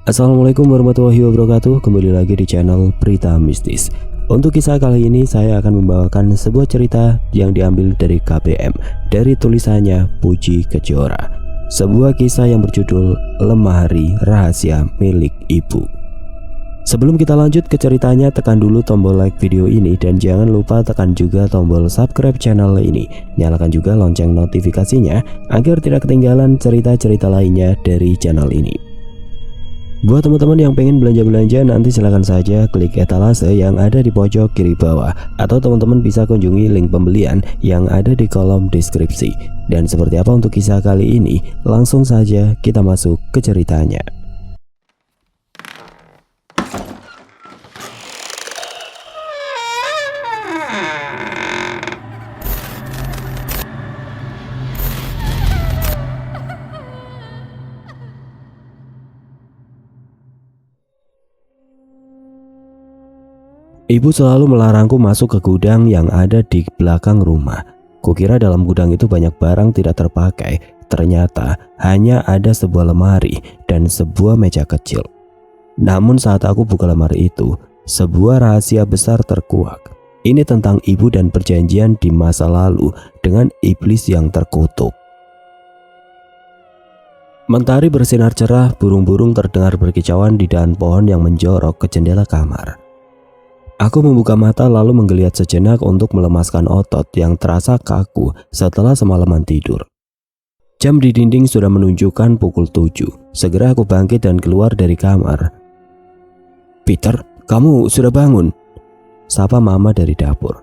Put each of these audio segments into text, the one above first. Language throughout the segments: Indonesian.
Assalamualaikum warahmatullahi wabarakatuh. Kembali lagi di channel Berita Mistis. Untuk kisah kali ini saya akan membawakan sebuah cerita yang diambil dari KBM, dari tulisannya Puji Kejora. Sebuah kisah yang berjudul Lemari Rahasia Milik Ibu. Sebelum kita lanjut ke ceritanya, tekan dulu tombol like video ini dan jangan lupa tekan juga tombol subscribe channel ini. Nyalakan juga lonceng notifikasinya agar tidak ketinggalan cerita-cerita lainnya dari channel ini. Buat teman-teman yang pengen belanja-belanja, nanti silahkan saja klik etalase yang ada di pojok kiri bawah, atau teman-teman bisa kunjungi link pembelian yang ada di kolom deskripsi. Dan seperti apa untuk kisah kali ini, langsung saja kita masuk ke ceritanya. Ibu selalu melarangku masuk ke gudang yang ada di belakang rumah. Kukira dalam gudang itu banyak barang tidak terpakai. Ternyata hanya ada sebuah lemari dan sebuah meja kecil. Namun saat aku buka lemari itu, sebuah rahasia besar terkuak. Ini tentang ibu dan perjanjian di masa lalu dengan iblis yang terkutuk. Mentari bersinar cerah, burung-burung terdengar berkicauan di dahan pohon yang menjorok ke jendela kamar. Aku membuka mata lalu menggeliat sejenak untuk melemaskan otot yang terasa kaku setelah semalaman tidur. Jam di dinding sudah menunjukkan pukul 7. Segera aku bangkit dan keluar dari kamar. "Peter, kamu sudah bangun?" sapa mama dari dapur.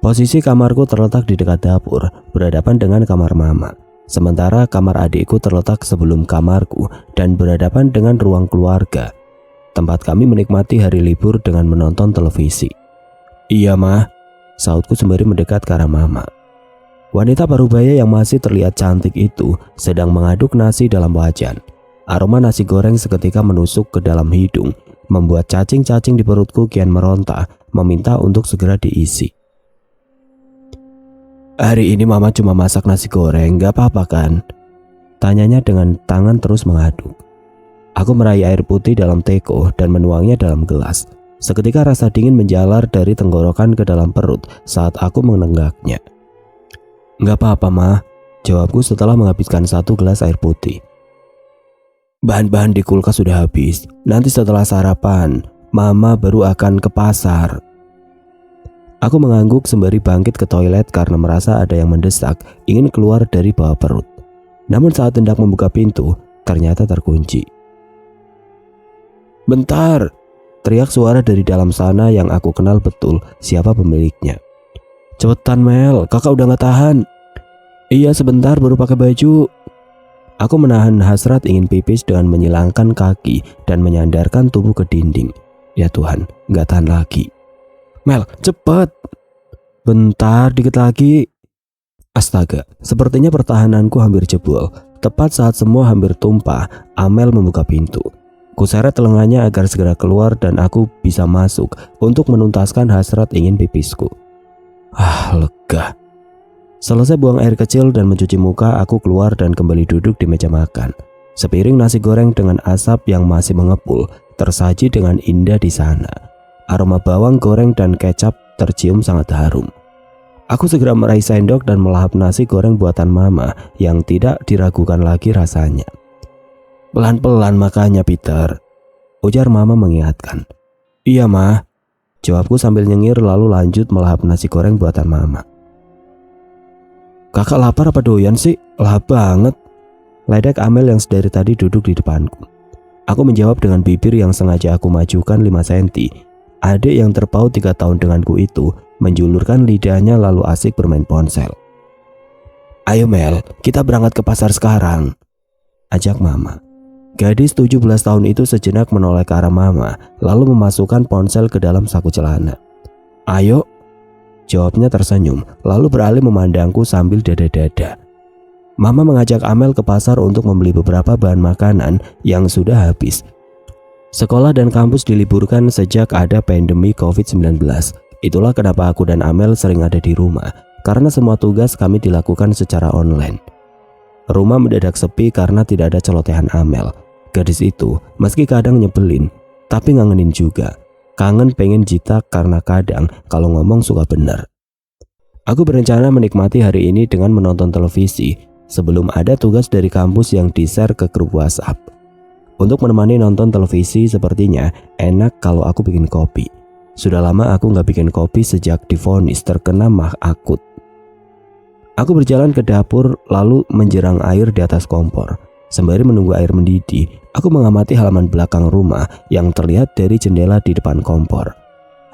Posisi kamarku terletak di dekat dapur, berhadapan dengan kamar mama. Sementara kamar adikku terletak sebelum kamarku dan berhadapan dengan ruang keluarga. Tempat kami menikmati hari libur dengan menonton televisi. "Iya mah," sautku sembari mendekat ke arah mama. Wanita parubaya yang masih terlihat cantik itu sedang mengaduk nasi dalam wajan. Aroma nasi goreng seketika menusuk ke dalam hidung, membuat cacing-cacing di perutku kian meronta, meminta untuk segera diisi. "Hari ini mama cuma masak nasi goreng, gak apa-apa kan?" tanyanya dengan tangan terus mengaduk. Aku meraih air putih dalam teko dan menuangnya dalam gelas. Seketika rasa dingin menjalar dari tenggorokan ke dalam perut saat aku menenggaknya. "Gak apa-apa mah," jawabku setelah menghabiskan satu gelas air putih. "Bahan-bahan di kulkas sudah habis. Nanti setelah sarapan, mama baru akan ke pasar." Aku mengangguk sembari bangkit ke toilet karena merasa ada yang mendesak, ingin keluar dari bawah perut. Namun saat hendak membuka pintu, ternyata terkunci. "Bentar!" teriak suara dari dalam sana yang aku kenal betul siapa pemiliknya. "Cepetan Mel, kakak udah gak tahan." "Iya sebentar baru pakai baju." Aku menahan hasrat ingin pipis dengan menyilangkan kaki dan menyandarkan tubuh ke dinding. Ya Tuhan, gak tahan lagi. "Mel, cepet!" "Bentar, dikit lagi." Astaga, sepertinya pertahananku hampir jebol. Tepat saat semua hampir tumpah, Amel membuka pintu. Kuseret lengannya agar segera keluar dan aku bisa masuk untuk menuntaskan hasrat ingin pipisku. Lega. Selesai buang air kecil dan mencuci muka, aku keluar dan kembali duduk di meja makan. Sepiring nasi goreng dengan asap yang masih mengepul tersaji dengan indah di sana. Aroma bawang goreng dan kecap tercium sangat harum. Aku segera meraih sendok dan melahap nasi goreng buatan mama yang tidak diragukan lagi rasanya. "Pelan-pelan makanya Peter," ujar mama mengingatkan. "Iya mah," jawabku sambil nyengir lalu lanjut melahap nasi goreng buatan mama. "Kakak lapar apa doyan sih? Lahap banget," ledek Amel yang sedari tadi duduk di depanku. Aku menjawab dengan bibir yang sengaja aku majukan 5 cm. Adik yang terpaut 3 tahun denganku itu menjulurkan lidahnya lalu asik bermain ponsel. "Ayo Mel, kita berangkat ke pasar sekarang," ajak mama. Gadis 17 tahun itu sejenak menoleh ke arah mama, lalu memasukkan ponsel ke dalam saku celana. "Ayo," jawabnya tersenyum, lalu beralih memandangku sambil dada-dada. Mama mengajak Amel ke pasar untuk membeli beberapa bahan makanan yang sudah habis. Sekolah dan kampus diliburkan sejak ada pandemi COVID-19. Itulah kenapa aku dan Amel sering ada di rumah, karena semua tugas kami dilakukan secara online. Rumah mendadak sepi karena tidak ada celotehan Amel. Gadis itu meski kadang nyebelin, tapi ngangenin juga. Kangen pengen jitak karena kadang kalau ngomong suka bener. Aku berencana menikmati hari ini dengan menonton televisi sebelum ada tugas dari kampus yang di-share ke grup WhatsApp. Untuk menemani nonton televisi sepertinya enak kalau aku bikin kopi. Sudah lama aku nggak bikin kopi sejak divonis terkena mah akut. Aku berjalan ke dapur lalu menjerang air di atas kompor. Sembari menunggu air mendidih, aku mengamati halaman belakang rumah yang terlihat dari jendela di depan kompor.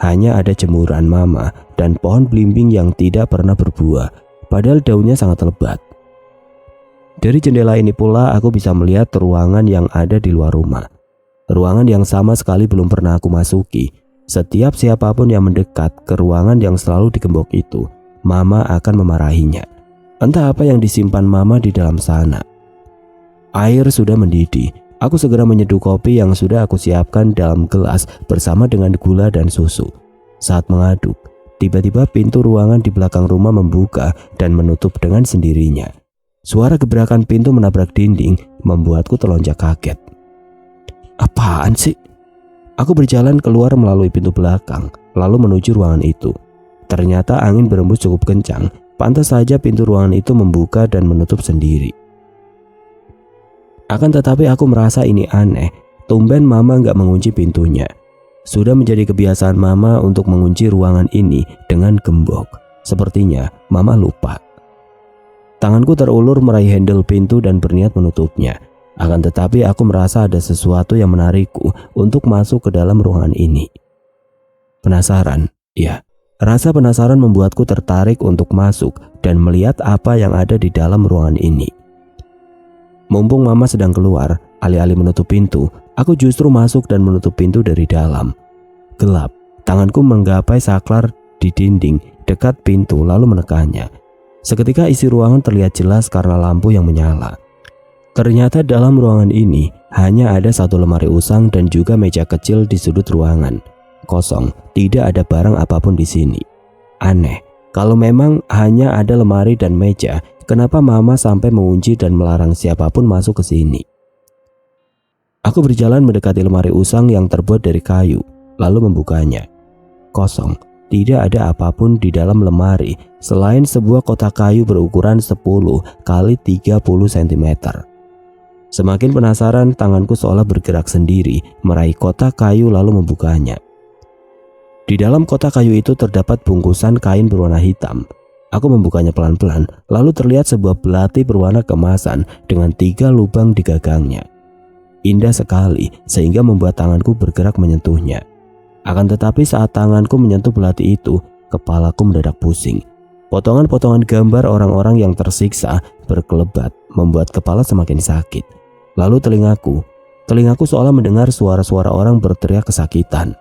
Hanya ada jemuran mama dan pohon belimbing yang tidak pernah berbuah, padahal daunnya sangat lebat. Dari jendela ini pula aku bisa melihat ruangan yang ada di luar rumah. Ruangan yang sama sekali belum pernah aku masuki. Setiap siapapun yang mendekat ke ruangan yang selalu digembok itu, mama akan memarahinya. Entah apa yang disimpan mama di dalam sana. Air sudah mendidih. Aku segera menyeduh kopi yang sudah aku siapkan dalam gelas bersama dengan gula dan susu. Saat mengaduk, tiba-tiba pintu ruangan di belakang rumah membuka dan menutup dengan sendirinya. Suara gebrakan pintu menabrak dinding membuatku terlonjak kaget. Apaan sih? Aku berjalan keluar melalui pintu belakang, lalu menuju ruangan itu. Ternyata angin berembus cukup kencang, pantas saja pintu ruangan itu membuka dan menutup sendiri. Akan tetapi aku merasa ini aneh, tumben mama nggak mengunci pintunya. Sudah menjadi kebiasaan mama untuk mengunci ruangan ini dengan gembok. Sepertinya mama lupa. Tanganku terulur meraih handle pintu dan berniat menutupnya. Akan tetapi aku merasa ada sesuatu yang menarikku untuk masuk ke dalam ruangan ini. Penasaran? Ya, rasa penasaran membuatku tertarik untuk masuk dan melihat apa yang ada di dalam ruangan ini. Mumpung mama sedang keluar, alih-alih menutup pintu, aku justru masuk dan menutup pintu dari dalam. Gelap, tanganku menggapai saklar di dinding dekat pintu lalu menekannya. Seketika isi ruangan terlihat jelas karena lampu yang menyala. Ternyata dalam ruangan ini hanya ada satu lemari usang dan juga meja kecil di sudut ruangan. Kosong, tidak ada barang apapun di sini. Aneh, kalau memang hanya ada lemari dan meja, kenapa mama sampai mengunci dan melarang siapapun masuk ke sini? Aku berjalan mendekati lemari usang yang terbuat dari kayu, lalu membukanya. Kosong, tidak ada apapun di dalam lemari selain sebuah kotak kayu berukuran 10 kali 30 cm. Semakin penasaran, tanganku seolah bergerak sendiri meraih kotak kayu lalu membukanya. Di dalam kotak kayu itu terdapat bungkusan kain berwarna hitam. Aku membukanya pelan-pelan, lalu terlihat sebuah belati berwarna keemasan dengan 3 lubang di gagangnya. Indah sekali sehingga membuat tanganku bergerak menyentuhnya. Akan tetapi saat tanganku menyentuh belati itu, kepalaku mendadak pusing. Potongan-potongan gambar orang-orang yang tersiksa berkelebat membuat kepala semakin sakit. Lalu telingaku seolah mendengar suara-suara orang berteriak kesakitan.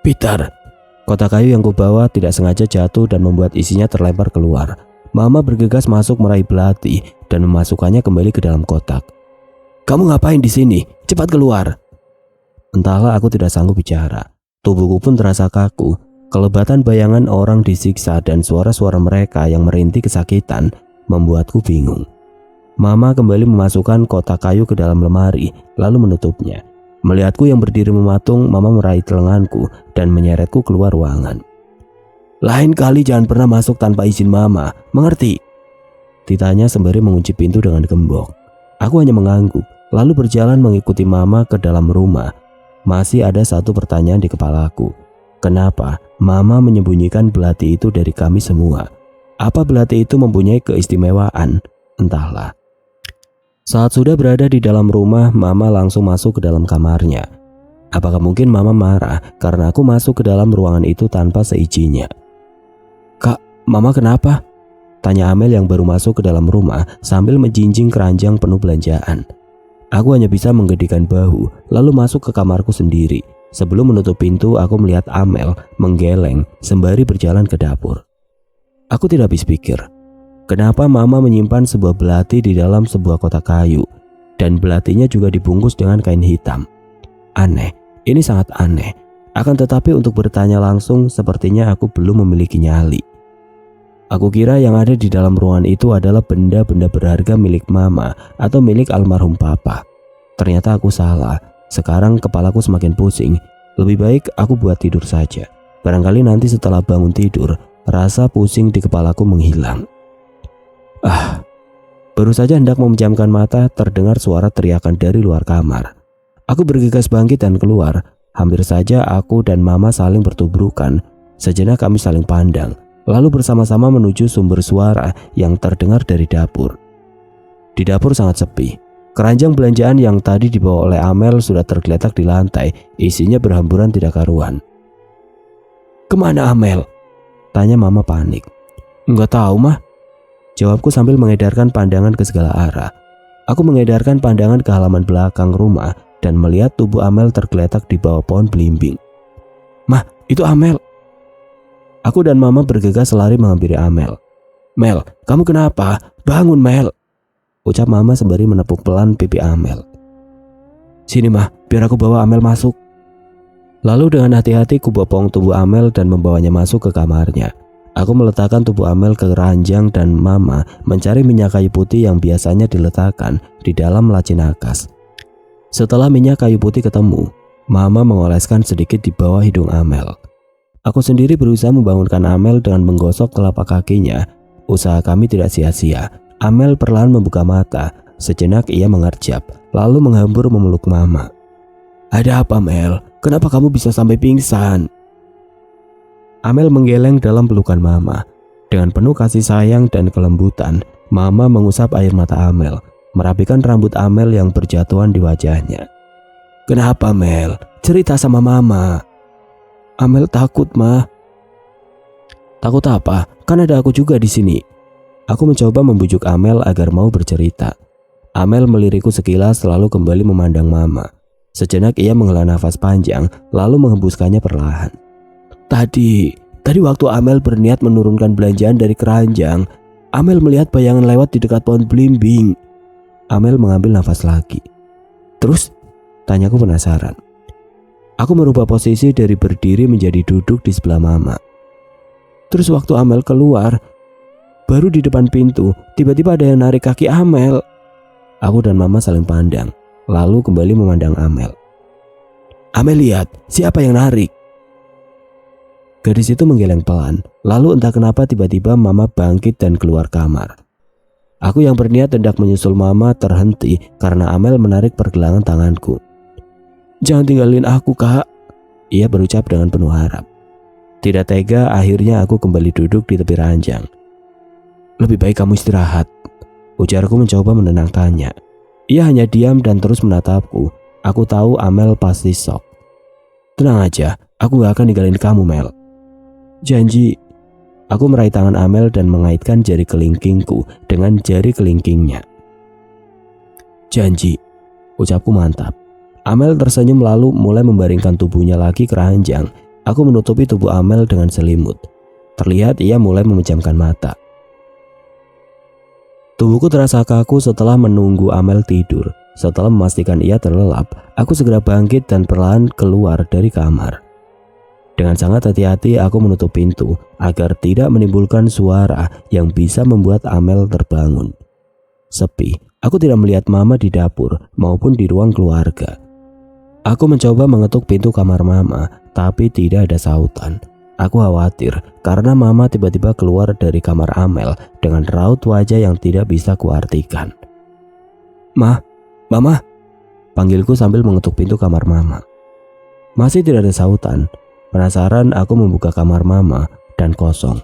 Peter! Kotak kayu yang kubawa tidak sengaja jatuh dan membuat isinya terlempar keluar. Mama bergegas masuk meraih belati dan memasukkannya kembali ke dalam kotak. Kamu ngapain di sini? Cepat keluar! Entahlah, aku tidak sanggup bicara. Tubuhku pun terasa kaku. Kelebatan bayangan orang disiksa dan suara-suara mereka yang merintih kesakitan membuatku bingung. Mama kembali memasukkan kotak kayu ke dalam lemari lalu menutupnya. Melihatku yang berdiri mematung, mama meraih lenganku dan menyeretku keluar ruangan. Lain kali jangan pernah masuk tanpa izin mama, mengerti? Titanya sembari mengunci pintu dengan gembok. Aku hanya mengangguk, lalu berjalan mengikuti mama ke dalam rumah. Masih ada satu pertanyaan di kepalaku. Kenapa mama menyembunyikan belati itu dari kami semua? Apa belati itu mempunyai keistimewaan? Entahlah. Saat sudah berada di dalam rumah, mama langsung masuk ke dalam kamarnya. Apakah mungkin mama marah karena aku masuk ke dalam ruangan itu tanpa seizinnya? Kak, mama kenapa? Tanya Amel yang baru masuk ke dalam rumah sambil menjinjing keranjang penuh belanjaan. Aku hanya bisa menggedikkan bahu lalu masuk ke kamarku sendiri. Sebelum menutup pintu, aku melihat Amel menggeleng sembari berjalan ke dapur. Aku tidak habis pikir. Kenapa mama menyimpan sebuah belati di dalam sebuah kotak kayu dan belatinya juga dibungkus dengan kain hitam? Aneh, ini sangat aneh. Akan tetapi untuk bertanya langsung sepertinya aku belum memiliki nyali. Aku kira yang ada di dalam ruangan itu adalah benda-benda berharga milik mama atau milik almarhum papa. Ternyata aku salah. Sekarang kepalaku semakin pusing. Lebih baik aku buat tidur saja. Barangkali nanti setelah bangun tidur, rasa pusing di kepalaku menghilang. Baru saja hendak memejamkan mata, terdengar suara teriakan dari luar kamar. Aku bergegas bangkit dan keluar. Hampir saja aku dan Mama saling bertubrukan. Sejenak kami saling pandang, lalu bersama-sama menuju sumber suara yang terdengar dari dapur. Di dapur sangat sepi. Keranjang belanjaan yang tadi dibawa oleh Amel sudah tergeletak di lantai, isinya berhamburan tidak karuan. "Kemana Amel?" tanya Mama panik. "Enggak tahu, Mah," jawabku sambil mengedarkan pandangan ke segala arah. Aku mengedarkan pandangan ke halaman belakang rumah dan melihat tubuh Amel tergeletak di bawah pohon belimbing. "Mah, itu Amel." Aku dan Mama bergegas lari menghampiri Amel. "Mel, kamu kenapa? Bangun, Mel," ucap Mama sembari menepuk pelan pipi Amel. "Sini Mah, biar aku bawa Amel masuk." Lalu dengan hati-hati kubopong tubuh Amel dan membawanya masuk ke kamarnya. Aku meletakkan tubuh Amel ke ranjang dan Mama mencari minyak kayu putih yang biasanya diletakkan di dalam laci nakas. Setelah minyak kayu putih ketemu, Mama mengoleskan sedikit di bawah hidung Amel. Aku sendiri berusaha membangunkan Amel dengan menggosok telapak kakinya. Usaha kami tidak sia-sia. Amel perlahan membuka mata. Sejenak ia mengerjap, lalu menghambur memeluk Mama. "Ada apa, Mel? Kenapa kamu bisa sampai pingsan?" Amel menggeleng dalam pelukan Mama. Dengan penuh kasih sayang dan kelembutan, Mama mengusap air mata Amel, merapikan rambut Amel yang berjatuhan di wajahnya. "Kenapa, Mel? Cerita sama Mama." "Amel takut, Ma." "Takut apa? Kan ada aku juga di sini." Aku mencoba membujuk Amel agar mau bercerita. Amel melirikku sekilas lalu kembali memandang Mama. Sejenak ia menghela nafas panjang lalu menghembuskannya perlahan. Tadi waktu Amel berniat menurunkan belanjaan dari keranjang, Amel melihat bayangan lewat di dekat pohon belimbing." Amel mengambil nafas lagi. "Terus?" tanyaku penasaran. Aku merubah posisi dari berdiri menjadi duduk di sebelah Mama. "Terus waktu Amel keluar, baru di depan pintu, tiba-tiba ada yang narik kaki Amel." Aku dan Mama saling pandang, lalu kembali memandang Amel. "Amel lihat, siapa yang narik?" Gadis itu menggeleng pelan, lalu entah kenapa tiba-tiba Mama bangkit dan keluar kamar. Aku yang berniat hendak menyusul Mama terhenti karena Amel menarik pergelangan tanganku. "Jangan tinggalin aku, Kak," ia berucap dengan penuh harap. Tidak tega, akhirnya aku kembali duduk di tepi ranjang. "Lebih baik kamu istirahat," ujarku mencoba menenangkannya. Ia hanya diam dan terus menatapku. Aku tahu Amel pasti shock. "Tenang aja, aku gak akan ninggalin kamu, Mel." "Janji." Aku meraih tangan Amel dan mengaitkan jari kelingkingku dengan jari kelingkingnya. "Janji," ucapku mantap. Amel tersenyum lalu mulai membaringkan tubuhnya lagi ke ranjang. Aku menutupi tubuh Amel dengan selimut. Terlihat ia mulai memejamkan mata. Tubuhku terasa kaku setelah menunggu Amel tidur. Setelah memastikan ia terlelap, aku segera bangkit dan perlahan keluar dari kamar. Dengan sangat hati-hati aku menutup pintu agar tidak menimbulkan suara yang bisa membuat Amel terbangun. Sepi, aku tidak melihat Mama di dapur maupun di ruang keluarga. Aku mencoba mengetuk pintu kamar Mama, tapi tidak ada sautan. Aku khawatir karena Mama tiba-tiba keluar dari kamar Amel dengan raut wajah yang tidak bisa kuartikan. Mama, panggilku sambil mengetuk pintu kamar Mama. Masih tidak ada sautan. Penasaran, aku membuka kamar Mama dan kosong.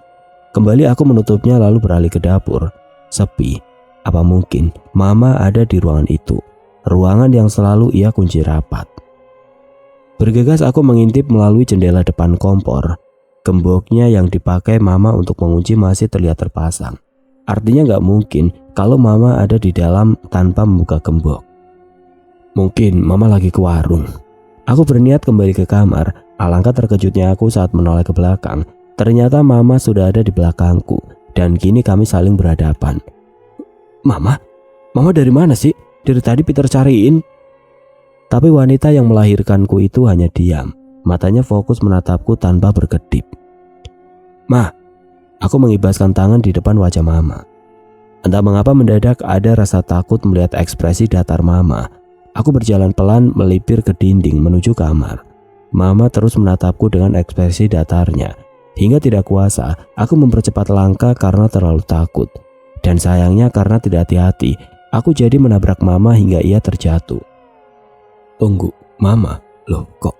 Kembali aku menutupnya lalu beralih ke dapur. Sepi. Apa mungkin Mama ada di ruangan itu? Ruangan yang selalu ia kunci rapat. Bergegas aku mengintip melalui jendela depan kompor. Gemboknya yang dipakai Mama untuk mengunci masih terlihat terpasang. Artinya gak mungkin kalau Mama ada di dalam tanpa membuka gembok. Mungkin Mama lagi ke warung. Aku berniat kembali ke kamar. Alangkah terkejutnya aku saat menoleh ke belakang. Ternyata Mama sudah ada di belakangku dan kini kami saling berhadapan. Mama dari mana sih? Dari tadi Peter cariin." Tapi wanita yang melahirkanku itu hanya diam. Matanya fokus menatapku tanpa berkedip. "Ma," aku mengibaskan tangan di depan wajah Mama. Entah mengapa mendadak ada rasa takut melihat ekspresi datar Mama. Aku berjalan pelan melipir ke dinding menuju kamar. Mama terus menatapku dengan ekspresi datarnya. Hingga tidak kuasa, aku mempercepat langkah karena terlalu takut. Dan sayangnya karena tidak hati-hati, aku jadi menabrak Mama hingga ia terjatuh. Tunggu, Mama, loh kok?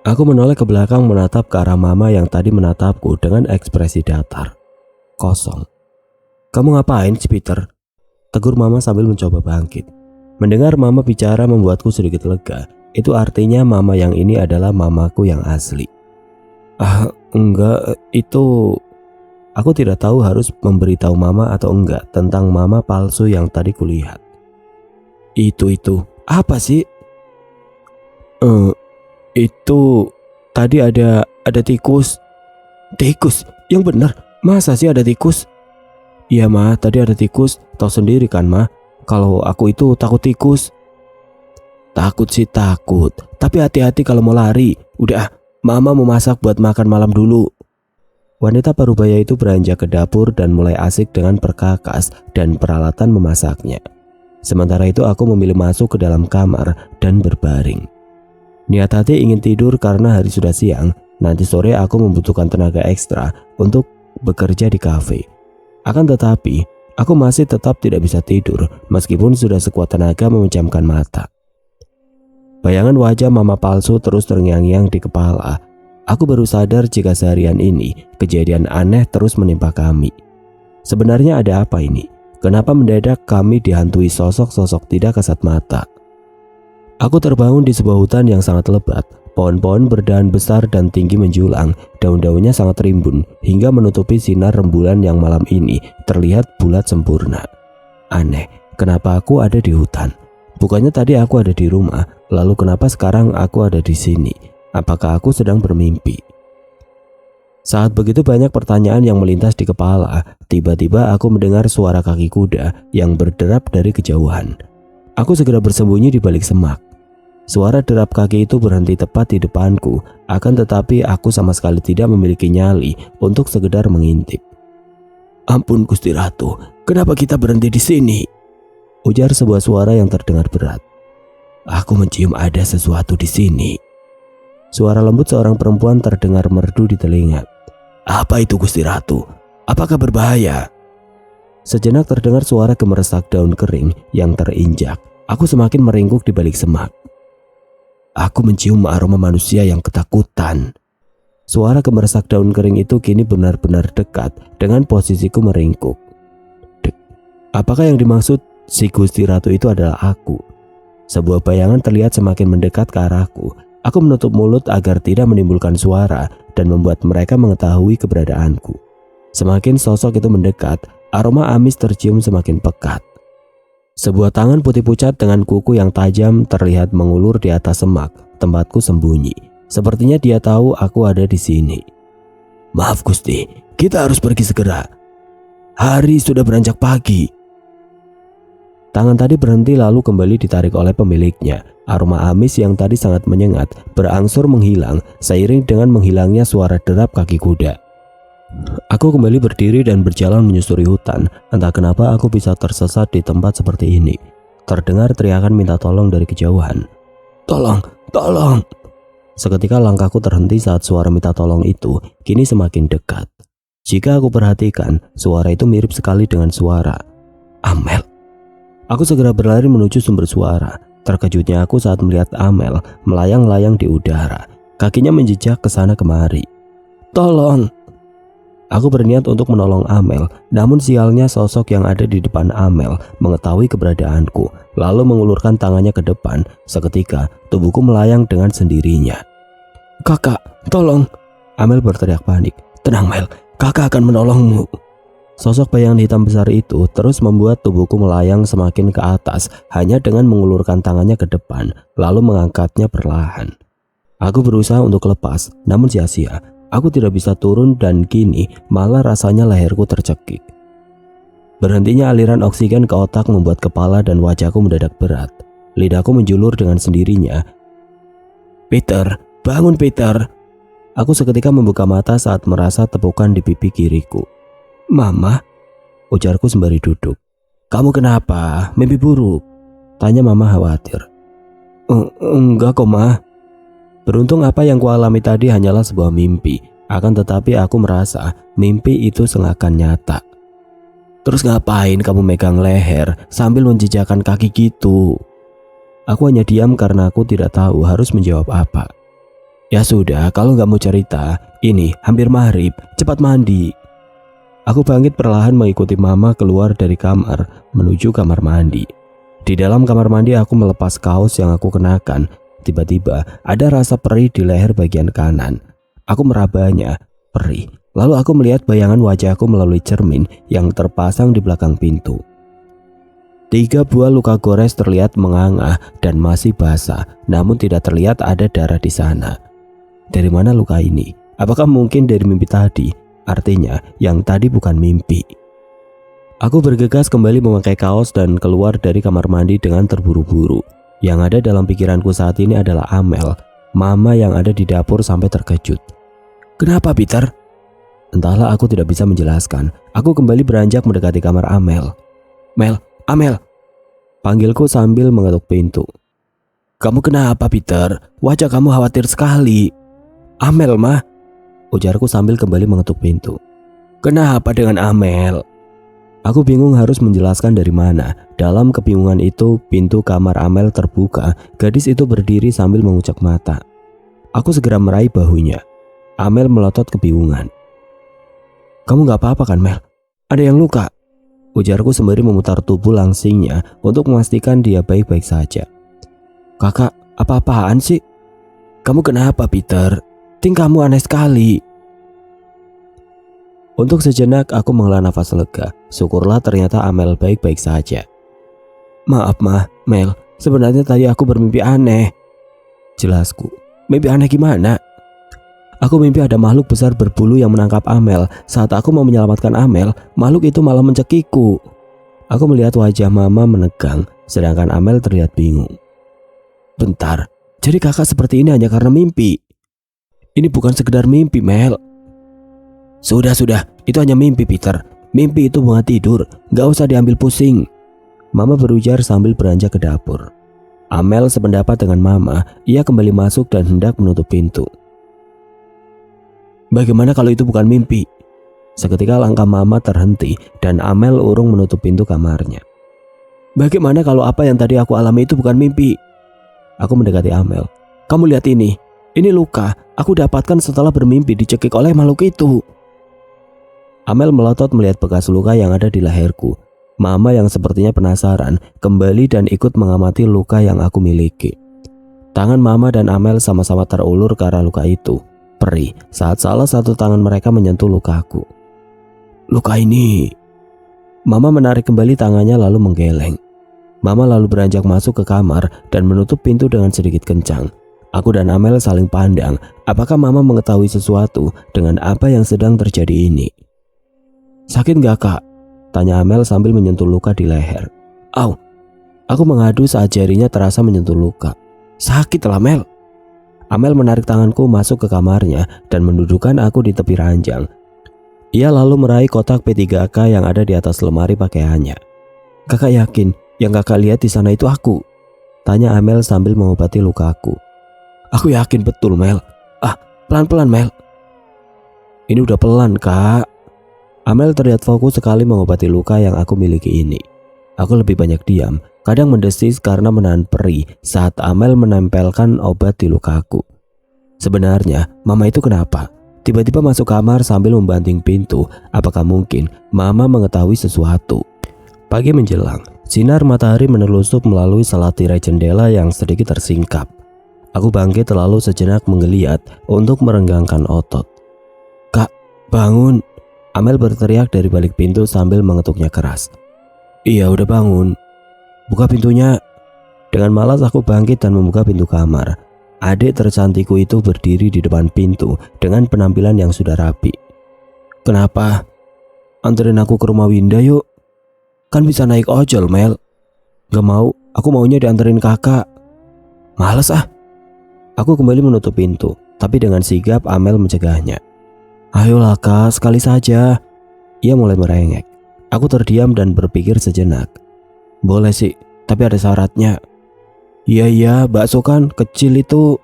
Aku menoleh ke belakang menatap ke arah Mama yang tadi menatapku dengan ekspresi datar. Kosong. Kamu ngapain sih, Peter? Tegur Mama sambil mencoba bangkit. Mendengar Mama bicara membuatku sedikit lega. Itu artinya Mama yang ini adalah mamaku yang asli. Enggak, itu... Aku tidak tahu harus memberitahu Mama atau enggak tentang Mama palsu yang tadi kulihat. Itu, apa sih? Itu... Tadi ada tikus. Tikus? Yang benar, masa sih ada tikus? Iya Ma, tadi ada tikus. Tahu sendiri kan Ma, kalau aku itu takut tikus. Takut sih takut, tapi hati-hati kalau mau lari. Udah, Mama mau masak buat makan malam dulu. Wanita parubaya itu beranjak ke dapur dan mulai asik dengan perkakas dan peralatan memasaknya. Sementara itu aku memilih masuk ke dalam kamar dan berbaring. Niat hati ingin tidur karena hari sudah siang. Nanti sore aku membutuhkan tenaga ekstra untuk bekerja di kafe. Akan tetapi, aku masih tetap tidak bisa tidur meskipun sudah sekuat tenaga memejamkan mata. Bayangan wajah Mama palsu terus terngiang-ngiang di kepala. Aku baru sadar jika seharian ini kejadian aneh terus menimpa kami. Sebenarnya ada apa ini? Kenapa mendadak kami dihantui sosok-sosok tidak kasat mata? Aku terbangun di sebuah hutan yang sangat lebat. Pohon-pohon berdahan besar dan tinggi menjulang, daun-daunnya sangat rimbun hingga menutupi sinar rembulan yang malam ini terlihat bulat sempurna. Aneh, kenapa aku ada di hutan? Bukannya tadi aku ada di rumah, lalu kenapa sekarang aku ada di sini? Apakah aku sedang bermimpi? Saat begitu banyak pertanyaan yang melintas di kepala, tiba-tiba aku mendengar suara kaki kuda yang berderap dari kejauhan. Aku segera bersembunyi di balik semak. Suara derap kaki itu berhenti tepat di depanku, akan tetapi aku sama sekali tidak memiliki nyali untuk sekedar mengintip. Ampun Gusti Ratu, kenapa kita berhenti di sini? Ujar sebuah suara yang terdengar berat. Aku mencium ada sesuatu di sini. Suara lembut seorang perempuan terdengar merdu di telinga. Apa itu Gusti Ratu? Apakah berbahaya? Sejenak terdengar suara gemeresak daun kering yang terinjak. Aku semakin meringkuk di balik semak. Aku mencium aroma manusia yang ketakutan. Suara gemeresak daun kering itu kini benar-benar dekat dengan posisiku meringkuk. Dek, apakah yang dimaksud si Gusti Ratu itu adalah aku? Sebuah bayangan terlihat semakin mendekat ke arahku. Aku menutup mulut agar tidak menimbulkan suara dan membuat mereka mengetahui keberadaanku. Semakin sosok itu mendekat, aroma amis tercium semakin pekat. Sebuah tangan putih pucat dengan kuku yang tajam terlihat mengulur di atas semak tempatku sembunyi. Sepertinya dia tahu aku ada di sini. Maaf Gusti, kita harus pergi segera. Hari sudah beranjak pagi. Tangan tadi berhenti lalu kembali ditarik oleh pemiliknya. Aroma amis yang tadi sangat menyengat berangsur menghilang seiring dengan menghilangnya suara derap kaki kuda. Aku kembali berdiri dan berjalan menyusuri hutan. Entah kenapa aku bisa tersesat di tempat seperti ini. Terdengar teriakan minta tolong dari kejauhan. Tolong, tolong. Seketika langkahku terhenti saat suara minta tolong itu kini semakin dekat. Jika aku perhatikan, suara itu mirip sekali dengan suara Amel. Aku segera berlari menuju sumber suara. Terkejutnya aku saat melihat Amel melayang-layang di udara. Kakinya menjejak ke sana kemari. Tolong. Aku berniat untuk menolong Amel, namun sialnya sosok yang ada di depan Amel mengetahui keberadaanku, lalu mengulurkan tangannya ke depan. Seketika, tubuhku melayang dengan sendirinya. Kakak, tolong! Amel berteriak panik. Tenang Mel, kakak akan menolongmu. Sosok bayangan hitam besar itu terus membuat tubuhku melayang semakin ke atas hanya dengan mengulurkan tangannya ke depan, lalu mengangkatnya perlahan. Aku berusaha untuk lepas, namun sia-sia. Aku tidak bisa turun dan kini malah rasanya leherku tercekik. Berhentinya aliran oksigen ke otak membuat kepala dan wajahku mendadak berat. Lidahku menjulur dengan sendirinya. Peter, bangun Peter. Aku seketika membuka mata saat merasa tepukan di pipi kiriku. Mama, ujarku sembari duduk. Kamu kenapa? Mimpi buruk? Tanya mama khawatir. Enggak kok ma. Beruntung apa yang kualami tadi hanyalah sebuah mimpi. Akan tetapi aku merasa mimpi itu seakan nyata. Terus ngapain kamu megang leher sambil menjejakkan kaki gitu? Aku hanya diam karena aku tidak tahu harus menjawab apa. Ya sudah, kalau nggak mau cerita, ini hampir maghrib, cepat mandi. Aku bangkit perlahan mengikuti mama keluar dari kamar menuju kamar mandi. Di dalam kamar mandi aku melepas kaos yang aku kenakan. Tiba-tiba ada rasa perih di leher bagian kanan. Aku merabanya, perih. Lalu aku melihat bayangan wajahku melalui cermin yang terpasang di belakang pintu. 3 buah luka gores terlihat menganga dan masih basah, namun tidak terlihat ada darah di sana. Dari mana luka ini? Apakah mungkin dari mimpi tadi? Artinya yang tadi bukan mimpi. Aku bergegas kembali memakai kaos dan keluar dari kamar mandi dengan terburu-buru. Yang ada dalam pikiranku saat ini adalah Amel, mama yang ada di dapur sampai terkejut. Kenapa Peter? Entahlah, aku tidak bisa menjelaskan. Aku kembali beranjak mendekati kamar Amel. Mel, Amel, panggilku sambil mengetuk pintu. Kamu kenapa Peter? Wajah kamu khawatir sekali. Amel mah, ujarku sambil kembali mengetuk pintu. Kenapa dengan Amel? Aku bingung harus menjelaskan dari mana. Dalam kebingungan itu, pintu kamar Amel terbuka. Gadis itu berdiri sambil mengucek mata. Aku segera meraih bahunya. Amel melotot kebingungan. Kamu gak apa-apa kan Mel? Ada yang luka? Ujarku sembari memutar tubuh langsingnya untuk memastikan dia baik-baik saja. Kakak, apa-apaan sih? Kamu kenapa Peter? Tingkahmu aneh sekali. Untuk sejenak aku menghela nafas lega. Syukurlah ternyata Amel baik-baik saja. Maaf Mel, sebenarnya tadi aku bermimpi aneh. Jelasku. Mimpi aneh gimana? Aku mimpi ada makhluk besar berbulu yang menangkap Amel. Saat aku mau menyelamatkan Amel, makhluk itu malah mencekiku. Aku melihat wajah mama menegang, sedangkan Amel terlihat bingung. Bentar, jadi kakak seperti ini hanya karena mimpi? Ini bukan sekedar mimpi, Mel. Sudah, itu hanya mimpi, Peter. Mimpi itu bunga tidur, gak usah diambil pusing. Mama berujar sambil beranjak ke dapur. Amel sependapat dengan mama, ia kembali masuk dan hendak menutup pintu. Bagaimana kalau itu bukan mimpi? Seketika langkah mama terhenti dan Amel urung menutup pintu kamarnya. Bagaimana kalau apa yang tadi aku alami itu bukan mimpi? Aku mendekati Amel. Kamu lihat ini luka. Aku dapatkan setelah bermimpi dicekik oleh makhluk itu. Amel melotot melihat bekas luka yang ada di leherku. Mama yang sepertinya penasaran kembali dan ikut mengamati luka yang aku miliki. Tangan mama dan Amel sama-sama terulur ke arah luka itu. Perih saat salah satu tangan mereka menyentuh lukaku. Luka ini. Mama menarik kembali tangannya lalu menggeleng. Mama lalu beranjak masuk ke kamar dan menutup pintu dengan sedikit kencang. Aku dan Amel saling pandang. Apakah mama mengetahui sesuatu dengan apa yang sedang terjadi ini? Sakit gak kak? Tanya Amel sambil menyentuh luka di leher. Au. Aku mengadu saat jarinya terasa menyentuh luka. Sakit lah Mel. Amel menarik tanganku masuk ke kamarnya dan mendudukkan aku di tepi ranjang. Ia lalu meraih kotak P3K yang ada di atas lemari pakaiannya. Kakak yakin yang kakak lihat di sana itu aku? Tanya Amel sambil mengobati lukaku. Aku yakin betul Mel. Pelan-pelan Mel. Ini udah pelan kak. Amel terlihat fokus sekali mengobati luka yang aku miliki ini. Aku lebih banyak diam, kadang mendesis karena menahan perih saat Amel menempelkan obat di lukaku. Sebenarnya mama itu kenapa? Tiba-tiba masuk kamar sambil membanting pintu. Apakah mungkin mama mengetahui sesuatu? Pagi menjelang, sinar matahari menelusup melalui salah tirai jendela yang sedikit tersingkap. Aku bangkit lalu sejenak menggeliat untuk merenggangkan otot. Kak, bangun! Amel berteriak dari balik pintu sambil mengetuknya keras. Iya udah bangun. Buka pintunya. Dengan malas aku bangkit dan membuka pintu kamar. Adik tercantikku itu berdiri di depan pintu dengan penampilan yang sudah rapi. Kenapa? Anterin aku ke rumah Winda yuk. Kan bisa naik ojol Mel. Gak mau, aku maunya dianterin kakak. Males ah. Aku kembali menutup pintu, tapi dengan sigap Amel mencegahnya. Ayolah kak, sekali saja. Ia mulai merengek. Aku terdiam dan berpikir sejenak. Boleh sih, tapi ada syaratnya. Iya, bakso kan kecil itu,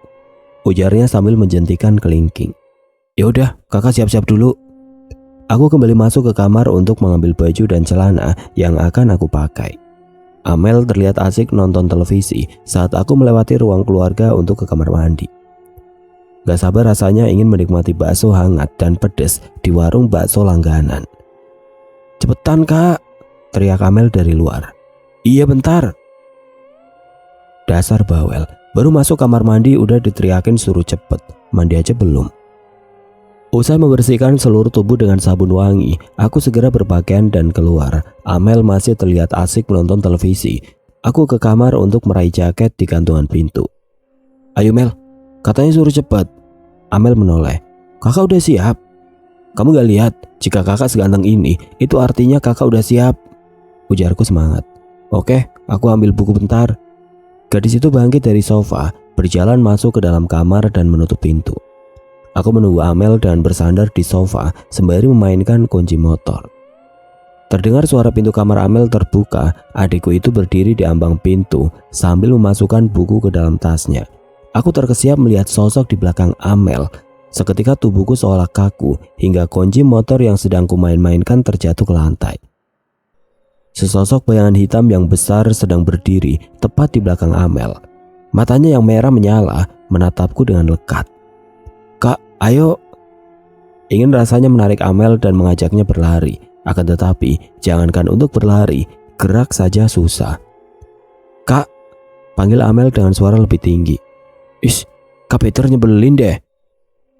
ujarnya sambil menjentikan kelingking. Ya udah, kakak siap-siap dulu. Aku kembali masuk ke kamar untuk mengambil baju dan celana yang akan aku pakai. Amel terlihat asik nonton televisi saat aku melewati ruang keluarga untuk ke kamar mandi. Gak sabar rasanya ingin menikmati bakso hangat dan pedas di warung bakso langganan. Cepetan kak, teriak Amel dari luar. Iya bentar. Dasar bawel, baru masuk kamar mandi udah diteriakin suruh cepet, mandi aja belum. Usai membersihkan seluruh tubuh dengan sabun wangi, aku segera berpakaian dan keluar. Amel masih terlihat asik menonton televisi. Aku ke kamar untuk meraih jaket di gantungan pintu. Ayo Mel, katanya suruh cepat. Amel menoleh. Kakak udah siap. Kamu gak lihat jika kakak seganteng ini, itu artinya kakak udah siap. Ujarku semangat. Oke, aku ambil buku bentar. Gadis itu bangkit dari sofa, berjalan masuk ke dalam kamar dan menutup pintu. Aku menunggu Amel dan bersandar di sofa sembari memainkan kunci motor. Terdengar suara pintu kamar Amel terbuka. Adikku itu berdiri di ambang pintu sambil memasukkan buku ke dalam tasnya. Aku terkesiap melihat sosok di belakang Amel. Seketika tubuhku seolah kaku hingga kunci motor yang sedang kumain-mainkan terjatuh ke lantai. Sesosok bayangan hitam yang besar sedang berdiri tepat di belakang Amel. Matanya yang merah menyala menatapku dengan lekat. Kak, ayo. Ingin rasanya menarik Amel dan mengajaknya berlari. Akan tetapi, jangankan untuk berlari, gerak saja susah. Kak, panggil Amel dengan suara lebih tinggi. Ish, Kak Peter nyebelin deh.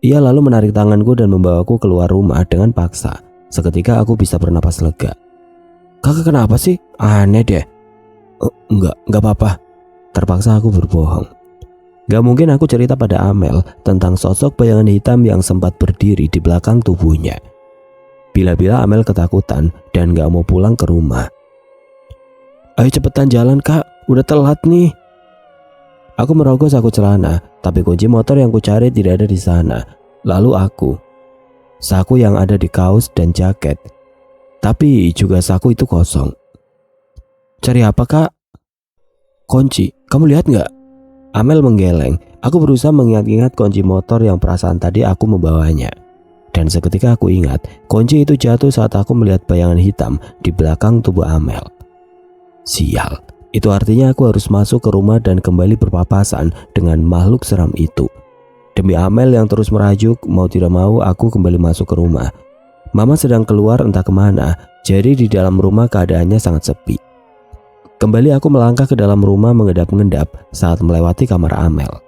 Ia lalu menarik tanganku dan membawaku keluar rumah dengan paksa. Seketika aku bisa bernapas lega. Kakak kenapa sih? Aneh deh. Enggak apa-apa. Terpaksa aku berbohong. Gak mungkin aku cerita pada Amel tentang sosok bayangan hitam yang sempat berdiri di belakang tubuhnya. Bila-bila Amel ketakutan dan gak mau pulang ke rumah. Ayo cepetan jalan kak, udah telat nih. Aku merogoh saku celana, tapi kunci motor yang kucari tidak ada di sana. Lalu saku yang ada di kaos dan jaket. Tapi juga saku itu kosong. Cari apa kak? Kunci, kamu lihat gak? Amel menggeleng. Aku berusaha mengingat-ingat kunci motor yang perasaan tadi aku membawanya. Dan seketika aku ingat, kunci itu jatuh saat aku melihat bayangan hitam di belakang tubuh Amel. Sial, itu artinya aku harus masuk ke rumah dan kembali berpapasan dengan makhluk seram itu. Demi Amel yang terus merajuk, mau tidak mau aku kembali masuk ke rumah. Mama sedang keluar entah kemana, jadi di dalam rumah keadaannya sangat sepi. Kembali aku melangkah ke dalam rumah mengendap-endap saat melewati kamar Amel.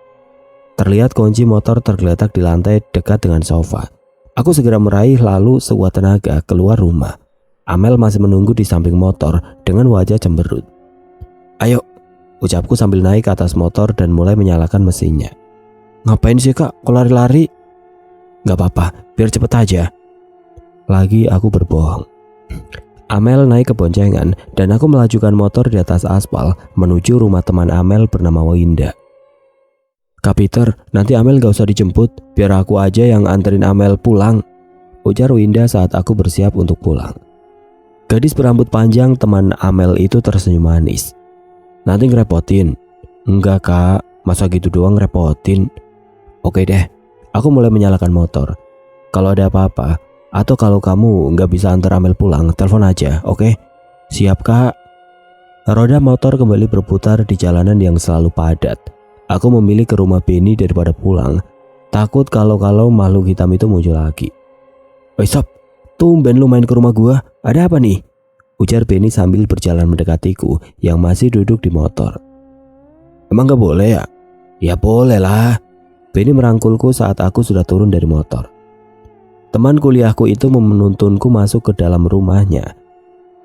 Terlihat kunci motor tergeletak di lantai dekat dengan sofa. Aku segera meraih lalu sekuat tenaga keluar rumah. Amel masih menunggu di samping motor dengan wajah cemberut. Ayo, ucapku sambil naik ke atas motor dan mulai menyalakan mesinnya. Ngapain sih kak, kok lari-lari? Gak apa-apa, biar cepet aja. Lagi aku berbohong. Amel naik ke boncengan dan aku melajukan motor di atas aspal menuju rumah teman Amel bernama Winda. Kak Peter, nanti Amel gak usah dijemput, biar aku aja yang anterin Amel pulang, ujar Winda saat aku bersiap untuk pulang. Gadis berambut panjang teman Amel itu tersenyum manis. Nanti ngerepotin? Enggak kak, masa gitu doang ngerepotin. Oke deh, aku mulai menyalakan motor. Kalau ada apa-apa atau kalau kamu nggak bisa antar Amel pulang, telepon aja, oke? Siap kak. Roda motor kembali berputar di jalanan yang selalu padat. Aku memilih ke rumah Benny daripada pulang. Takut kalau makhluk hitam itu muncul lagi. Woi sob, tumben lu main ke rumah gua, ada apa nih? Ujar Benny sambil berjalan mendekatiku yang masih duduk di motor. Emang gak boleh ya? Ya boleh lah. Benny merangkulku saat aku sudah turun dari motor. Teman kuliahku itu menuntunku masuk ke dalam rumahnya.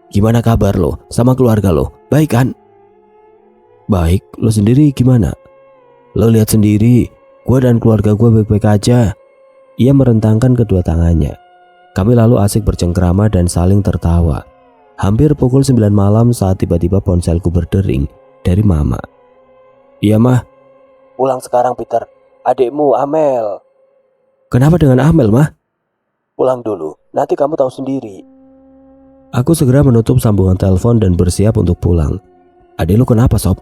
Gimana kabar lo sama keluarga lo? Baik kan? Baik, lo sendiri gimana? Lo lihat sendiri, gua dan keluarga gua baik-baik aja. Ia merentangkan kedua tangannya. Kami lalu asik bercengkrama dan saling tertawa. Hampir pukul 9 malam saat tiba-tiba ponselku berdering dari mama. Iya mah. Pulang sekarang Peter, adikmu Amel. Kenapa dengan Amel mah? Pulang dulu, nanti kamu tahu sendiri. Aku segera menutup sambungan telepon dan bersiap untuk pulang. Adik lu kenapa, Sob?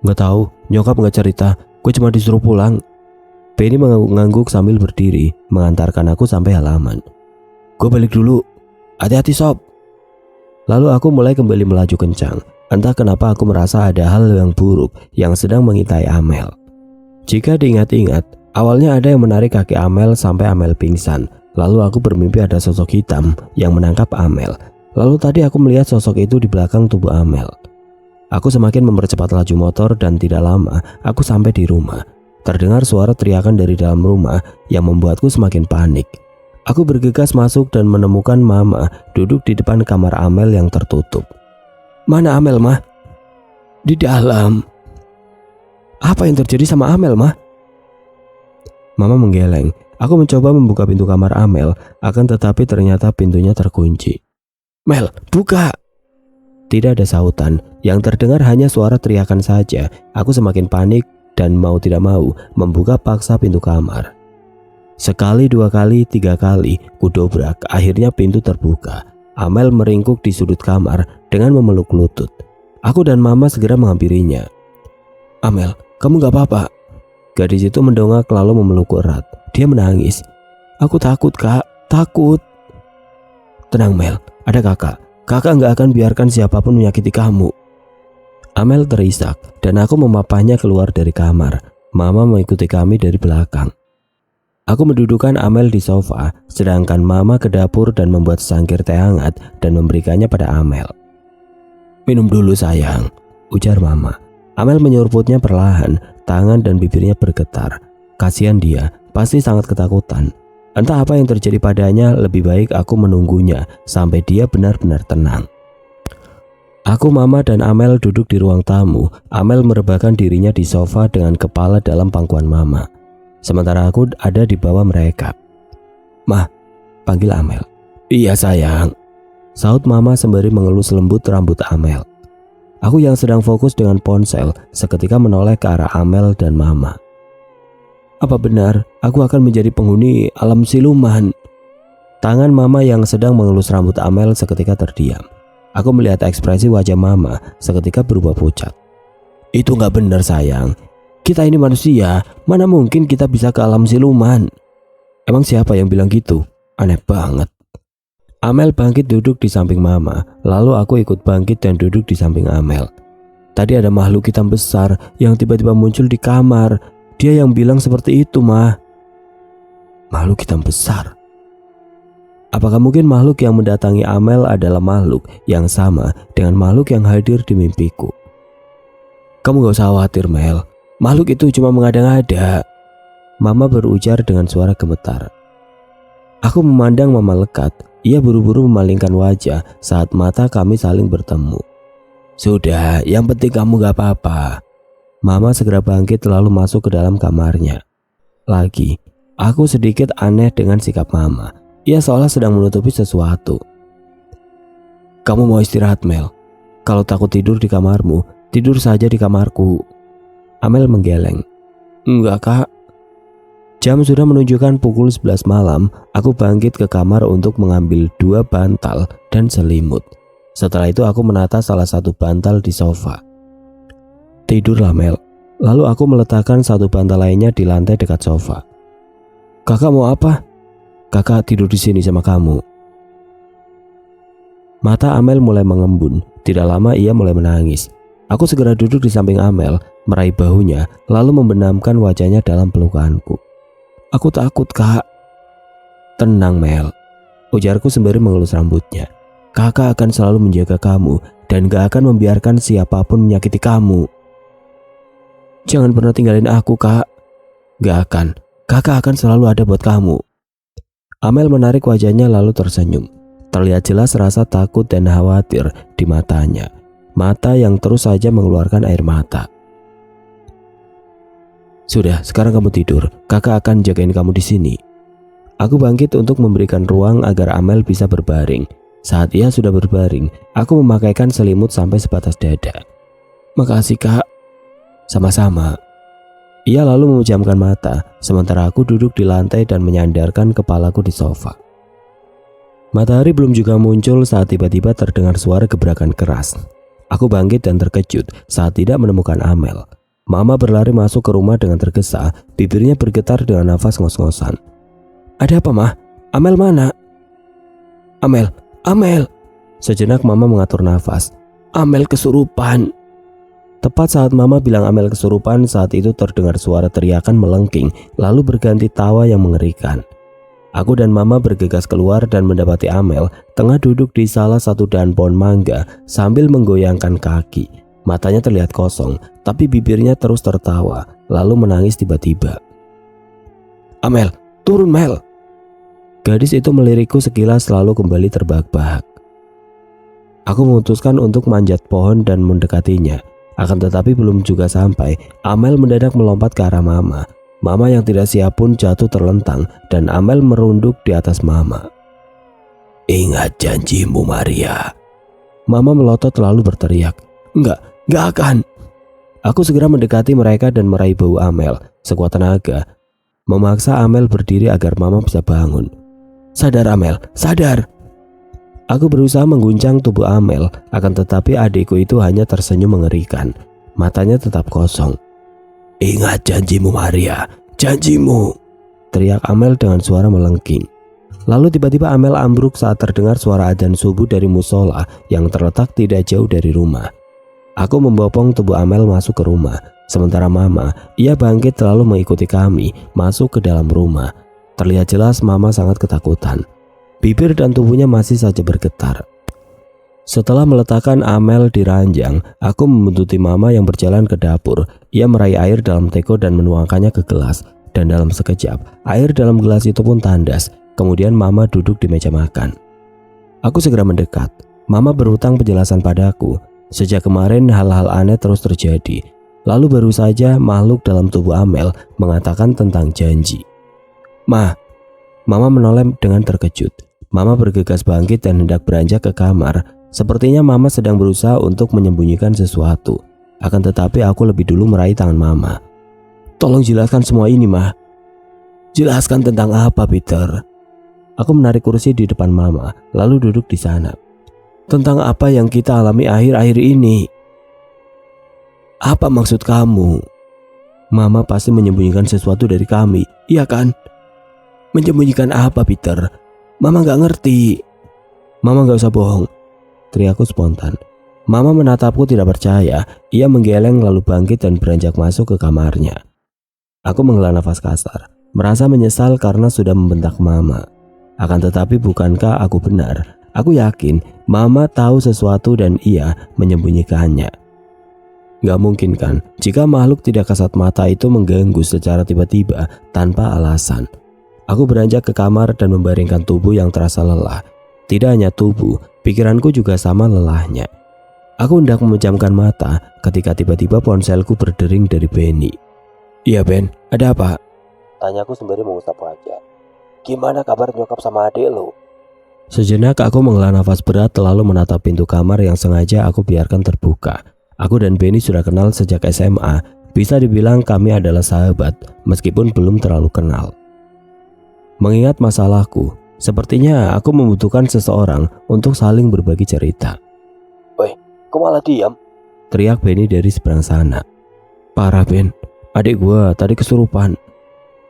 Nggak tahu, nyokap nggak cerita. Gue cuma disuruh pulang. Penny mengangguk sambil berdiri, mengantarkan aku sampai halaman. Gue balik dulu. Hati-hati, Sob. Lalu aku mulai kembali melaju kencang. Entah kenapa aku merasa ada hal yang buruk yang sedang mengintai Amel. Jika diingat-ingat, awalnya ada yang menarik kaki Amel sampai Amel pingsan. Lalu aku bermimpi ada sosok hitam yang menangkap Amel. Lalu tadi aku melihat sosok itu di belakang tubuh Amel. Aku semakin mempercepat laju motor dan tidak lama aku sampai di rumah. Terdengar suara teriakan dari dalam rumah yang membuatku semakin panik. Aku bergegas masuk dan menemukan Mama duduk di depan kamar Amel yang tertutup. Mana Amel, Mah? Di dalam. Apa yang terjadi sama Amel, Mah? Mama menggeleng. Aku mencoba membuka pintu kamar Amel, akan tetapi ternyata pintunya terkunci. Mel, buka! Tidak ada sautan, yang terdengar hanya suara teriakan saja. Aku semakin panik dan mau tidak mau membuka paksa pintu kamar. Sekali, dua kali, tiga kali, kudobrak, akhirnya pintu terbuka. Amel meringkuk di sudut kamar dengan memeluk lutut. Aku dan Mama segera menghampirinya. Amel, kamu gak apa-apa? Gadis itu mendongak lalu memelukku erat. Dia menangis. Aku takut, Kak, takut. Tenang, Mel, ada kakak. Kakak gak akan biarkan siapapun menyakiti kamu. Amel terisak dan aku memapahnya keluar dari kamar. Mama mengikuti kami dari belakang. Aku mendudukkan Amel di sofa, sedangkan Mama ke dapur dan membuat secangkir teh hangat dan memberikannya pada Amel. Minum dulu, sayang, ujar Mama. Amel menyuruputnya perlahan, tangan dan bibirnya bergetar. Kasihan dia, pasti sangat ketakutan. Entah apa yang terjadi padanya, lebih baik aku menunggunya sampai dia benar-benar tenang. Aku, Mama, dan Amel duduk di ruang tamu. Amel merebahkan dirinya di sofa dengan kepala dalam pangkuan Mama. Sementara aku ada di bawah mereka. Mah, panggil Amel. Iya, sayang, saut Mama sembari mengelus lembut rambut Amel. Aku yang sedang fokus dengan ponsel seketika menoleh ke arah Amel dan Mama. Apa benar aku akan menjadi penghuni alam siluman? Tangan Mama yang sedang mengelus rambut Amel seketika terdiam. Aku melihat ekspresi wajah Mama seketika berubah pucat. Itu gak benar, sayang. Kita ini manusia, mana mungkin kita bisa ke alam siluman? Emang siapa yang bilang gitu? Aneh banget. Amel bangkit duduk di samping Mama, lalu aku ikut bangkit dan duduk di samping Amel. Tadi ada makhluk hitam besar yang tiba-tiba muncul di kamar. Dia yang bilang seperti itu, Mah. Makhluk hitam besar? Apakah mungkin makhluk yang mendatangi Amel adalah makhluk yang sama dengan makhluk yang hadir di mimpiku? Kamu gak usah khawatir, Mel. Makhluk itu cuma mengada-ngada. Mama berujar dengan suara gemetar. Aku memandang Mama lekat. Ia buru-buru memalingkan wajah saat mata kami saling bertemu. Sudah, yang penting kamu gak apa-apa. Mama segera bangkit lalu masuk ke dalam kamarnya. Lagi, aku sedikit aneh dengan sikap Mama. Ia seolah sedang menutupi sesuatu. Kamu mau istirahat, Mel? Kalau takut tidur di kamarmu, tidur saja di kamarku. Amel menggeleng. Enggak, Kak. Jam sudah menunjukkan pukul 11 malam. Aku bangkit ke kamar untuk mengambil 2 bantal dan selimut. Setelah itu aku menata salah satu bantal di sofa. Tidurlah, Mel. Lalu aku meletakkan satu bantal lainnya di lantai dekat sofa. Kakak mau apa? Kakak tidur di sini sama kamu. Mata Amel mulai mengembun. Tidak lama ia mulai menangis. Aku segera duduk di samping Amel, meraih bahunya, lalu membenamkan wajahnya dalam pelukanku. Aku takut, Kak. Tenang, Mel, ujarku sembari mengelus rambutnya. Kakak akan selalu menjaga kamu dan gak akan membiarkan siapapun menyakiti kamu. Jangan pernah tinggalin aku, Kak. Gak akan. Kakak akan selalu ada buat kamu. Amel menarik wajahnya lalu tersenyum. Terlihat jelas rasa takut dan khawatir di matanya. Mata yang terus saja mengeluarkan air mata. Sudah, sekarang kamu tidur. Kakak akan jagain kamu di sini. Aku bangkit untuk memberikan ruang agar Amel bisa berbaring. Saat ia sudah berbaring, aku memakaikan selimut sampai sebatas dada. Makasih, Kak. Sama-sama. Ia lalu memejamkan mata, sementara aku duduk di lantai dan menyandarkan kepalaku di sofa. Matahari belum juga muncul saat tiba-tiba terdengar suara gebrakan keras. Aku bangkit dan terkejut saat tidak menemukan Amel. Mama berlari masuk ke rumah dengan tergesa, bibirnya bergetar dengan nafas ngos-ngosan. Ada apa, Mah? Amel mana? Amel, Amel. Sejenak Mama mengatur nafas. Amel kesurupan. Tepat saat Mama bilang Amel kesurupan, saat itu terdengar suara teriakan melengking, lalu berganti tawa yang mengerikan. Aku dan Mama bergegas keluar dan mendapati Amel tengah duduk di salah satu dahan pohon mangga sambil menggoyangkan kaki. Matanya terlihat kosong, tapi bibirnya terus tertawa, lalu menangis tiba-tiba. Amel, turun Mel. Gadis itu melirikku sekilas lalu kembali terbahak-bahak. Aku memutuskan untuk manjat pohon dan mendekatinya. Akan tetapi belum juga sampai, Amel mendadak melompat ke arah Mama. Mama yang tidak siap pun jatuh terlentang dan Amel merunduk di atas Mama. Ingat janjimu, Maria. Mama melotot lalu berteriak. Enggak akan. Aku segera mendekati mereka dan meraih bau Amel sekuat tenaga, memaksa Amel berdiri agar Mama bisa bangun. Sadar Amel, sadar. Aku berusaha mengguncang tubuh Amel, akan tetapi adikku itu hanya tersenyum mengerikan. Matanya tetap kosong. Ingat janjimu, Maria, janjimu, teriak Amel dengan suara melengking. Lalu tiba-tiba Amel ambruk saat terdengar suara adzan subuh dari musola yang terletak tidak jauh dari rumah. Aku membopong tubuh Amel masuk ke rumah. Sementara Mama, ia bangkit lalu mengikuti kami masuk ke dalam rumah. Terlihat jelas Mama sangat ketakutan. Bibir dan tubuhnya masih saja bergetar. Setelah meletakkan Amel di ranjang, aku membuntuti Mama yang berjalan ke dapur. Ia meraih air dalam teko dan menuangkannya ke gelas. Dan dalam sekejap, air dalam gelas itu pun tandas. Kemudian Mama duduk di meja makan. Aku segera mendekat. Mama berhutang penjelasan padaku. Sejak kemarin hal-hal aneh terus terjadi. Lalu baru saja makhluk dalam tubuh Amel mengatakan tentang janji. Mama menoleh dengan terkejut. Mama bergegas bangkit dan hendak beranjak ke kamar. Sepertinya Mama sedang berusaha untuk menyembunyikan sesuatu. Akan tetapi aku lebih dulu meraih tangan Mama. Tolong jelaskan semua ini, Ma. Jelaskan tentang apa, Peter? Aku menarik kursi di depan Mama, lalu duduk di sana. Tentang apa yang kita alami akhir-akhir ini. Apa maksud kamu? Mama pasti menyembunyikan sesuatu dari kami, iya kan? Menyembunyikan apa, Peter? Mama gak ngerti. Mama gak usah bohong, teriakku spontan. Mama menatapku tidak percaya. Ia menggeleng lalu bangkit dan beranjak masuk ke kamarnya. Aku menghela nafas kasar, merasa menyesal karena sudah membentak Mama. Akan tetapi bukankah aku benar? Aku yakin Mama tahu sesuatu dan ia menyembunyikannya. Gak mungkin kan jika makhluk tidak kasat mata itu mengganggu secara tiba-tiba tanpa alasan. Aku beranjak ke kamar dan membaringkan tubuh yang terasa lelah. Tidak hanya tubuh, pikiranku juga sama lelahnya. Aku hendak memejamkan mata ketika tiba-tiba ponselku berdering dari Benny. Iya Ben, ada apa? Tanyaku sembari mengusap wajah. Gimana kabar nyokap sama adik lo? Sejenak aku menghela nafas berat lalu menatap pintu kamar yang sengaja aku biarkan terbuka. Aku dan Benny sudah kenal sejak SMA. Bisa dibilang kami adalah sahabat meskipun belum terlalu kenal. Mengingat masalahku, sepertinya aku membutuhkan seseorang untuk saling berbagi cerita. Weh, kok malah diam? Teriak Benny dari seberang sana. Parah Ben, adik gua tadi kesurupan.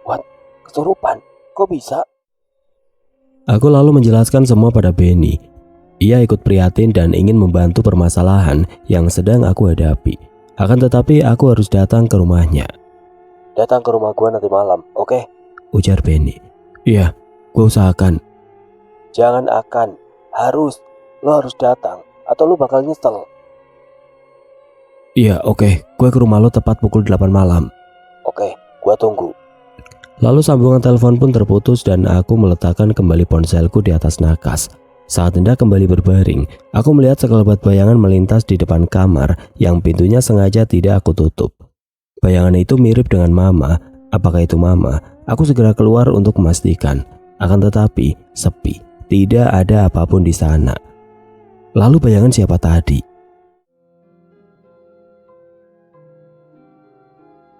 What? Kesurupan? Kok bisa? Aku lalu menjelaskan semua pada Benny. Ia ikut prihatin dan ingin membantu permasalahan yang sedang aku hadapi. Akan tetapi aku harus datang ke rumahnya. Datang ke rumah gua nanti malam, oke? Ujar Benny. Iya, gua usahakan. Jangan akan, harus. Lo harus datang atau lo bakal nyesel. Iya, oke. Gua ke rumah lo tepat pukul 8 malam. Oke, gua tunggu. Lalu sambungan telepon pun terputus dan aku meletakkan kembali ponselku di atas nakas. Saat hendak kembali berbaring, aku melihat sekelebat bayangan melintas di depan kamar yang pintunya sengaja tidak aku tutup. Bayangan itu mirip dengan Mama. Apakah itu Mama? Aku segera keluar untuk memastikan. Akan tetapi, sepi. Tidak ada apapun di sana. Lalu bayangan siapa tadi?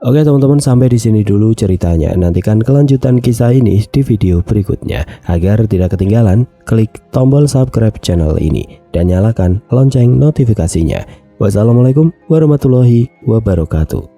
Oke teman-teman, sampai di sini dulu ceritanya. Nantikan kelanjutan kisah ini di video berikutnya. Agar tidak ketinggalan, klik tombol subscribe channel ini dan nyalakan lonceng notifikasinya. Wassalamualaikum warahmatullahi wabarakatuh.